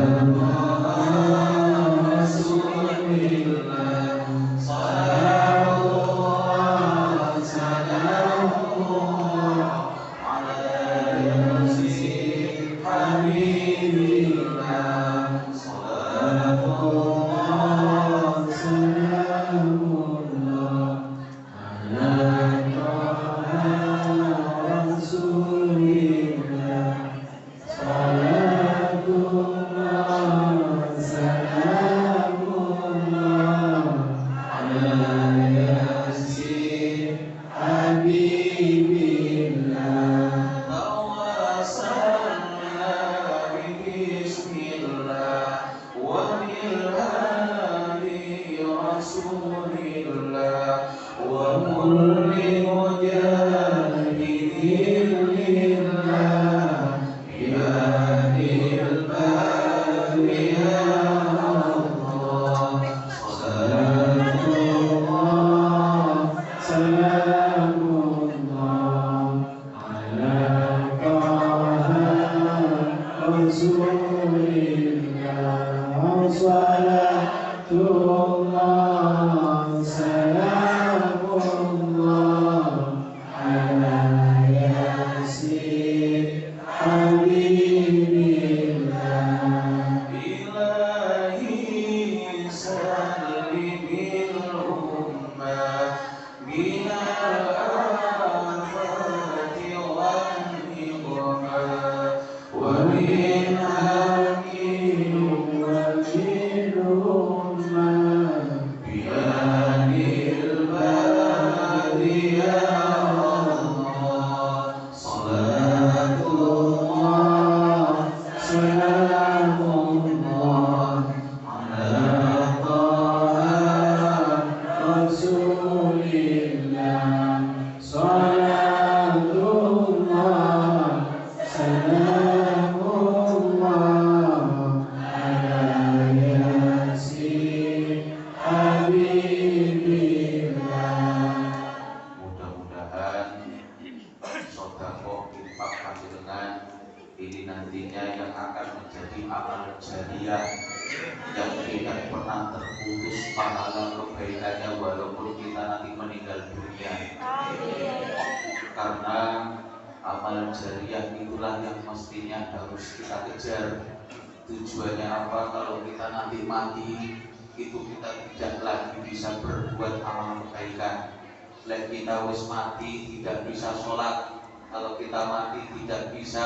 Tujuannya apa? Kalau kita nanti mati, itu kita tidak lagi bisa berbuat amal kebaikan. Kita wis mati tidak bisa sholat. Kalau kita mati tidak bisa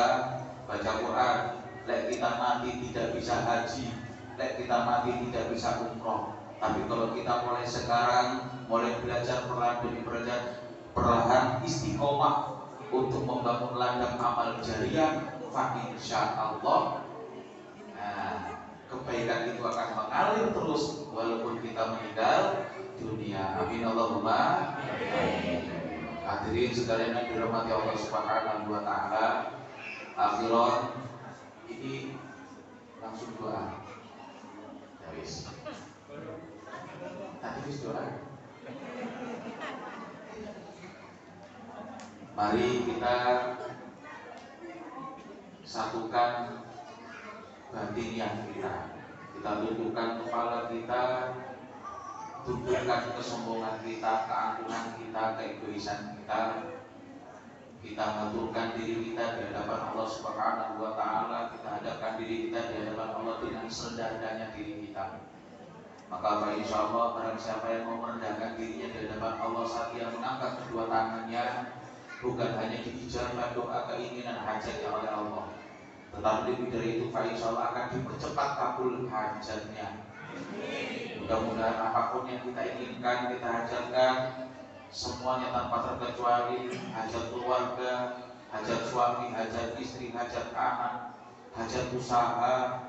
baca Quran, lek kita mati tidak bisa haji, lek kita mati tidak bisa umroh. Tapi kalau kita mulai sekarang, mulai belajar perlahan demi perlahan istiqomah untuk membangun ladang amal jariah, fa insya Allah, kebaikan itu akan mengalir terus walaupun kita meninggal dunia. Amin Allahumma amin. Hadirin sekalian yang dirahmati Allah Subhanahu wa taala, akhirat ini langsung doa. Ya wis. Tadi wis doa. Mari kita satukan batiniah kita. Kita tundukkan kepala kita, tundukkan kesombongan kita, keangkuhan kita, keegoisan kita. Kita mengaturkan diri kita di hadapan Allah Subhanahu wa taala. Kita hadapkan diri kita di hadapan Allah dengan serendah-rendahnya diri kita. Maka insya Allah barang siapa yang mau merendahkan dirinya di hadapan Allah saat dia mengangkat kedua tangannya, bukan hanya diijabah doa keinginan hajatnya oleh Allah, tetapi lebih dari itu insya Allah akan dipercepat kabul hajatnya. Mudah-mudahan apapun yang kita inginkan, kita hajatkan, semuanya tanpa terkecuali, hajat keluarga, hajat suami, hajat istri, hajat anak, hajat usaha,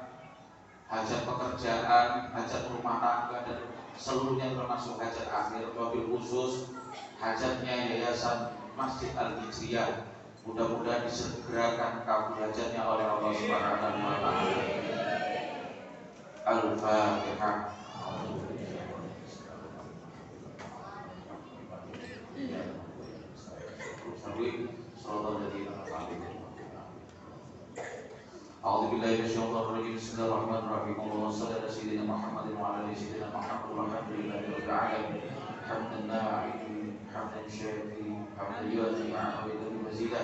hajat pekerjaan, hajat rumah tangga, dan seluruhnya termasuk hajat akhir, wabil khusus hajatnya Yayasan Masjid Al-Hijriyah. Mudah-mudahan disegerakan kabul hajatnya oleh Allah Subhanahu wa taala. Al-Fatihah. أعوذ بالله من الشيطان الرجيم. بسم الله الرحمن الرحيم. اللهم صل على سيدنا محمد وعلى آل سيدنا محمد والحمد لله رب العالمين. حمدا ناعم حمدا شافي حمدا يوافي نعمه مزيدا.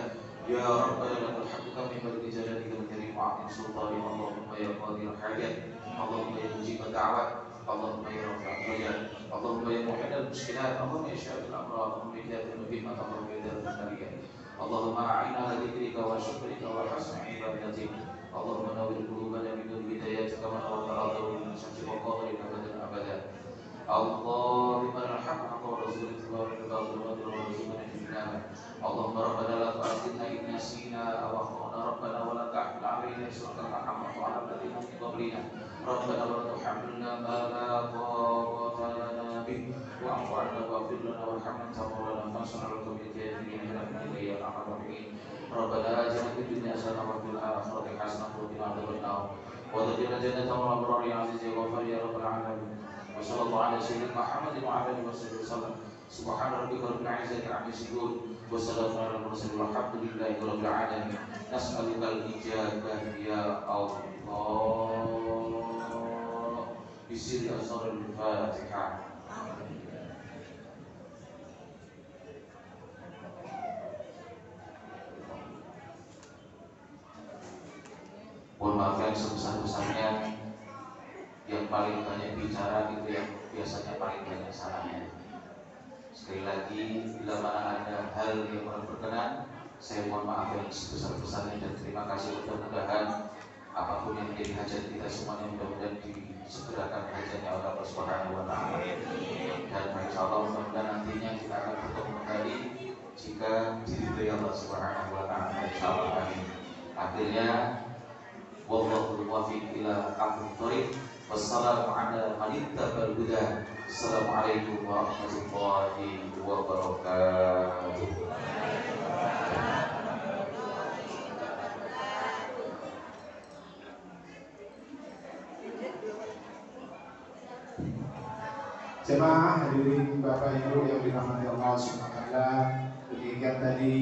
يا رب لك الحمد كما ينبغي لجلالك وكريم وعظيم سلطانك. اللهم يا قاضي الحاجات، اللهم يا مجيب الدعوات، اللهم يا رافع الدرجات، اللهم يا محل المشكلات، اللهم يا شافي الامراض، اللهم يا ذا المهمه، اللهم يا ذا المنكرات، اللهم اعنا على ذكرك وشكرك وحسن عبادتك. اللهم نور قلوبنا بنور هدايتك كما نورت الارض من شمس وقمرك ابدا ابدا. اللهم ارحم حق ورسولك وبارك ورزقنا اجتنابه. اللهم ربنا لا تؤاخذنا ان نسينا او اخطانا، ربنا ولا تحمل علينا اسرا كما حملته على الذين من قبلنا، ربنا ولا تحملنا ما لا طاقه لنا به، واعف عنا واغفر لنا وارحمنا انت مولانا فانصرنا على القوم الكافرين برحمتك يا ارحم الراحمين. ربنا آتنا في الدنيا حسنة وفي الآخرة حسنة وقنا عذاب النار وادخلنا جنة الأبرار يا عزيز يا غفار يا رب العالمين. وصلى الله على سيدنا محمد وعلى آله وصحبه وسلم. سبحان ربك رب العزة عما يصفون وسلام على المرسلين والحمد لله رب العالمين. نسألك الإجابة يا الله بسر أسرار الفاتحة. Mohon maaf yang sebesar-besarnya, yang paling banyak bicara itu yang biasanya paling banyak salahnya. Sekali lagi, bila mana ada hal yang kurang berkenan, saya mohon maaf yang sebesar-besarnya dan terima kasih. Mudah-mudahan apapun yang menjadi hajat kita semuanya mudah-mudahan disegerakan hajatnya oleh Allah Subhanahu wa taala. Dan insyaallah mudah-mudahan nantinya kita akan bertemu kembali jika diridhoi Allah Subhanahu wa taala. Insyaallah amin. Akhirnya wallahu muwaffiq ila aqwamit thoriq. Wassalamu ala man ittaba'al huda. Assalamualaikum warahmatullahi wabarakatuh. Jemaah hadirin Bapak Ibu yang dirahmati Allah Subhanahu wa taala, demikian tadi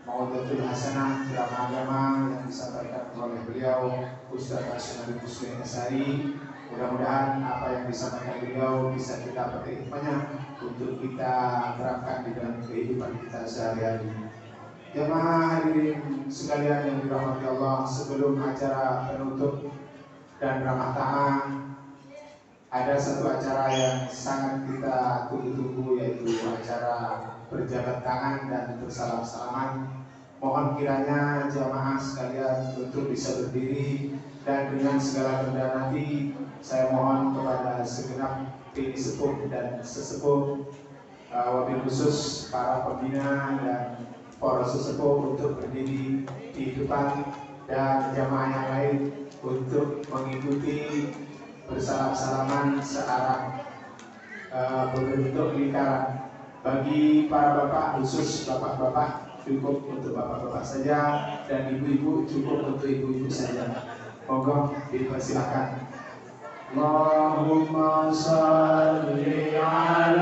Mau'izatul Hasanah ceramah agama yang disampaikan oleh beliau Ustaz Hasyim Muslim Asari. Mudah-mudahan apa yang disampaikan beliau bisa kita petik hikmahnya untuk kita terapkan di dalam kehidupan kita sehari-hari. Jemaah hadirin sekalian yang dirahmati Allah, sebelum acara penutup dan ramah tamah, ada satu acara yang sangat kita tunggu-tunggu, yaitu acara berjabat tangan dan bersalam-salaman. Mohon kiranya jamaah sekalian untuk bisa berdiri, dan dengan segala rendah hati saya mohon kepada segenap tim sepuh dan sesepuh, wabil khusus para pembina dan para sesepuh untuk berdiri di depan, dan jamaah yang lain untuk mengikuti bersalam-salaman searah berbentuk lingkaran. Bagi para bapak, khusus bapak-bapak cukup untuk bapak-bapak saja, dan ibu-ibu cukup untuk ibu-ibu saja. Monggo dipersilakan. Allahumma shalli ala